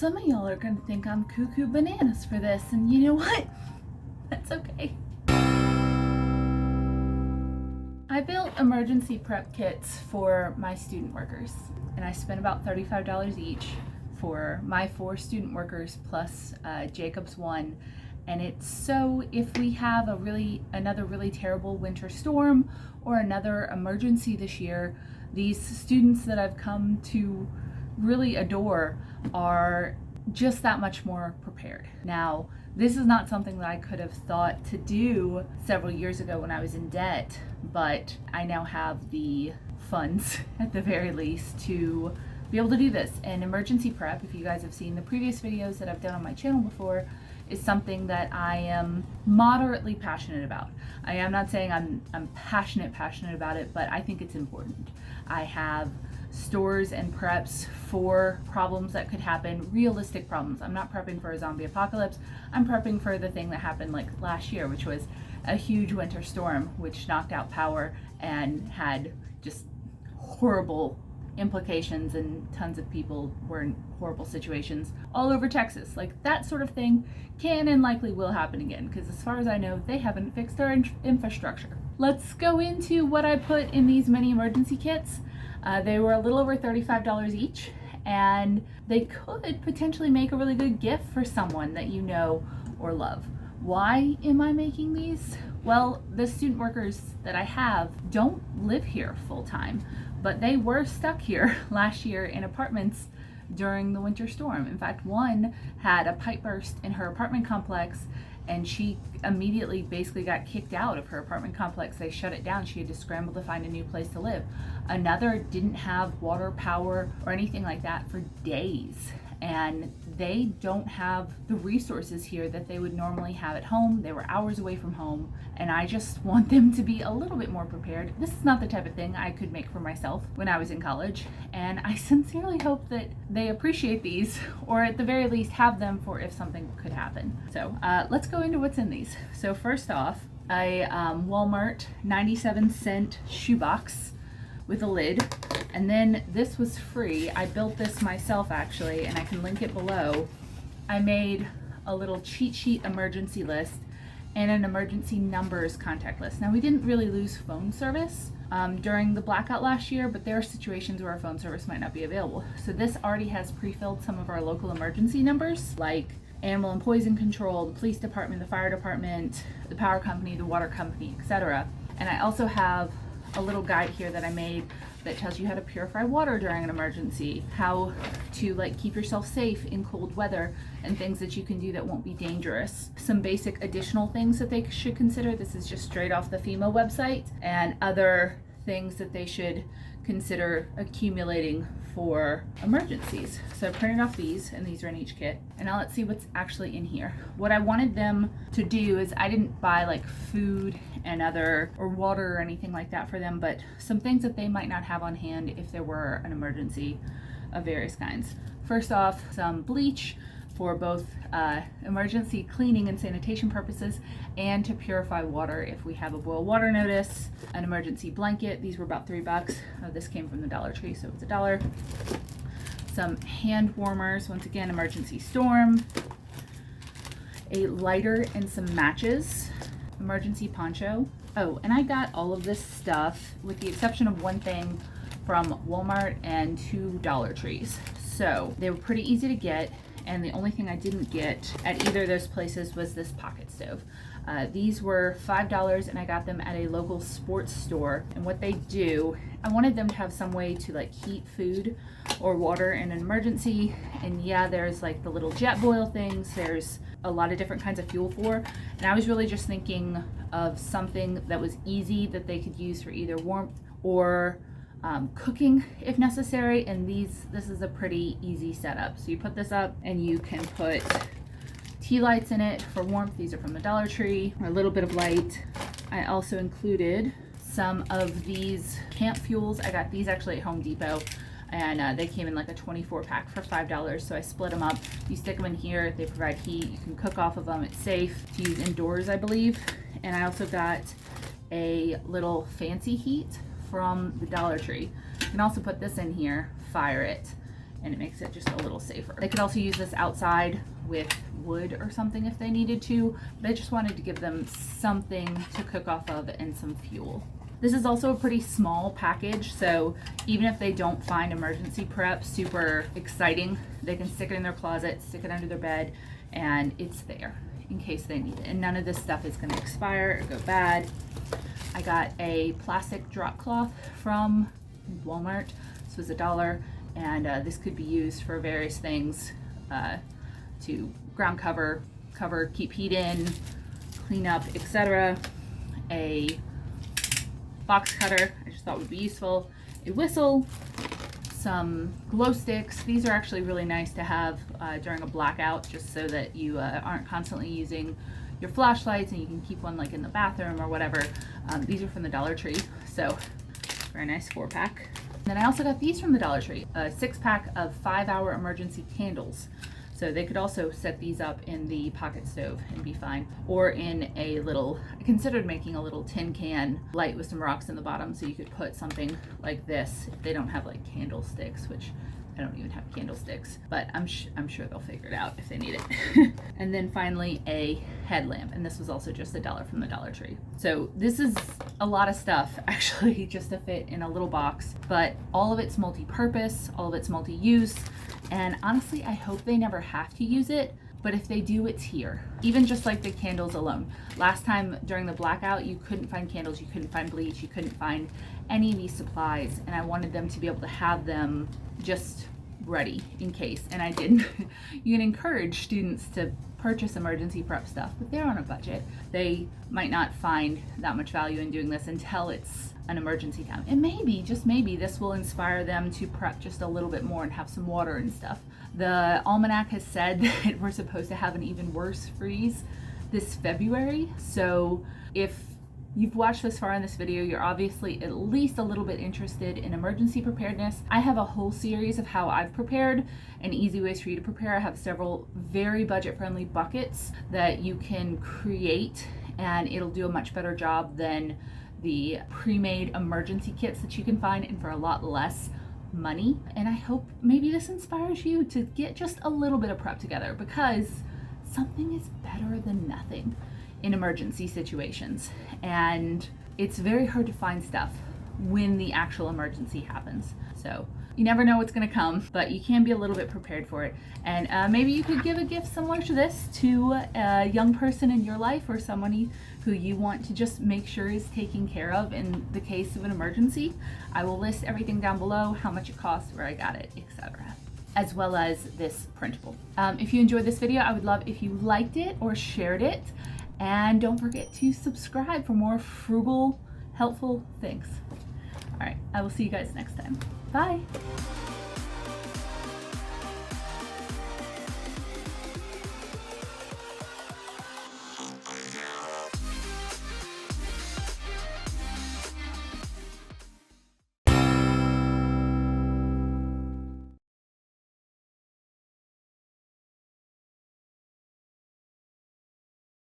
some of y'all are gonna think I'm cuckoo bananas for this, and you know what? That's okay. I built emergency prep kits for my student workers, and I spent about $35 each for my 4 student workers plus Jacob's 1. And it's so if we have another really terrible winter storm or another emergency this year, these students that I've come to really adore are just that much more prepared. Now, this is not something that I could have thought to do several years ago when I was in debt, but I now have the funds at the very least to be able to do this. And emergency prep, if you guys have seen the previous videos that I've done on my channel before, is something that I am moderately passionate about. I am not saying I'm passionate about it, but I think it's important. I have stores and preps for problems that could happen, realistic problems. I'm not prepping for a zombie apocalypse. I'm prepping for the thing that happened like last year, which was a huge winter storm which knocked out power and had just horrible implications, and tons of people were in horrible situations all over Texas. Like, that sort of thing can and likely will happen again, because as far as I know, they haven't fixed our infrastructure. Let's go into what I put in these mini emergency kits. They were a little over $35 each, and they could potentially make a really good gift for someone that you know or love. Why am I making these? Well, the student workers that I have don't live here full time, but they were stuck here last year in apartments during the winter storm. In fact, one had a pipe burst in her apartment complex, and she immediately basically got kicked out of her apartment complex. They shut it down. She had to scramble to find a new place to live. Another didn't have water, power, or anything like that for days. And they don't have the resources here that they would normally have at home. They were hours away from home, and I just want them to be a little bit more prepared. This is not the type of thing I could make for myself when I was in college, and I sincerely hope that they appreciate these, or at the very least have them for if something could happen. So let's go into what's in these. So first off, a Walmart 97-cent shoebox with a lid. And then this was free. I built this myself actually, and I can link it below. I made a little cheat sheet emergency list and an emergency numbers contact list. Now, we didn't really lose phone service during the blackout last year, but there are situations where our phone service might not be available. So this already has pre-filled some of our local emergency numbers, like animal and poison control, the police department, the fire department, the power company, the water company, etc. And I also have a little guide here that I made that tells you how to purify water during an emergency, how to keep yourself safe in cold weather, and things that you can do that won't be dangerous. Some basic additional things that they should consider. This is just straight off the FEMA website, and other things that they should consider accumulating for emergencies. So I printed off these, and these are in each kit. And now let's see what's actually in here. What I wanted them to do is, I didn't buy food and or water or anything like that for them, but some things that they might not have on hand if there were an emergency of various kinds. First off, some bleach for both emergency cleaning and sanitation purposes, and to purify water if we have a boil water notice. An emergency blanket. These were about $3. This came from the Dollar Tree, so it's $1. Some hand warmers, once again, emergency storm. A lighter and some matches. Emergency poncho. Oh, and I got all of this stuff, with the exception of one thing, from Walmart and 2 Dollar Trees. So they were pretty easy to get, and the only thing I didn't get at either of those places was this pocket stove. These were $5, and I got them at a local sports store. And what they do, I wanted them to have some way to heat food or water in an emergency. And yeah, there's the little jet boil things. There's a lot of different kinds of fuel for. And I was really just thinking of something that was easy that they could use for either warmth or cooking if necessary. And this is a pretty easy setup. So you put this up, and you can put tea lights in it for warmth. These are from the Dollar Tree, or a little bit of light. I also included some of these camp fuels. I got these actually at Home Depot, and they came in a 24 pack for $5. So I split them up. You stick them in here. They provide heat. You can cook off of them. It's safe to use indoors, I believe. And I also got a little fancy heat from the Dollar Tree. You can also put this in here, fire it, and it makes it just a little safer. They could also use this outside with wood or something if they needed to, but I just wanted to give them something to cook off of and some fuel. This is also a pretty small package, so even if they don't find emergency prep super exciting, they can stick it in their closet, stick it under their bed, and it's there in case they need it. And none of this stuff is gonna expire or go bad. I got a plastic drop cloth from Walmart. This was $1, and this could be used for various things, to ground cover, keep heat in, clean up, etc. A box cutter, I just thought would be useful. A whistle, some glow sticks. These are actually really nice to have during a blackout, just so that you aren't constantly using your flashlights, and you can keep one like in the bathroom or whatever. These are from the Dollar Tree, so very nice 4-pack. Then I also got these from the Dollar Tree, a 6-pack of 5-hour emergency candles. So they could also set these up in the pocket stove and be fine, or in a little, I considered making a little tin can light with some rocks in the bottom, so you could put something like this if they don't have like candlesticks, which I don't even have candlesticks, but I'm sure they'll figure it out if they need it. And then finally a headlamp, and this was also just $1 from the Dollar Tree. So this is a lot of stuff actually just to fit in a little box, but all of it's multi-purpose, all of it's multi-use, and honestly I hope they never have to use it, but if they do, it's here. Even just like the candles alone. Last time during the blackout, you couldn't find candles, you couldn't find bleach, you couldn't find any of these supplies, and I wanted them to be able to have them just ready in case, and I didn't. You can encourage students to purchase emergency prep stuff, but they're on a budget. They might not find that much value in doing this until it's an emergency time. And maybe, just maybe, this will inspire them to prep just a little bit more and have some water and stuff. The almanac has said that we're supposed to have an even worse freeze this February, so if you've watched this far in this video, you're obviously at least a little bit interested in emergency preparedness. I have a whole series of how I've prepared and easy ways for you to prepare. I have several very budget-friendly buckets that you can create, and it'll do a much better job than the pre-made emergency kits that you can find, and for a lot less money. And I hope maybe this inspires you to get just a little bit of prep together, because something is better than nothing in emergency situations, and it's very hard to find stuff when the actual emergency happens. So you never know what's going to come, but you can be a little bit prepared for it. And maybe you could give a gift similar to this to a young person in your life, or somebody who you want to just make sure is taken care of in the case of an emergency. I will list everything down below, how much it costs, where I got it, etc., as well as this printable. If you enjoyed this video, I would love if you liked it or shared it. And don't forget to subscribe for more frugal, helpful things. All right, I will see you guys next time. Bye.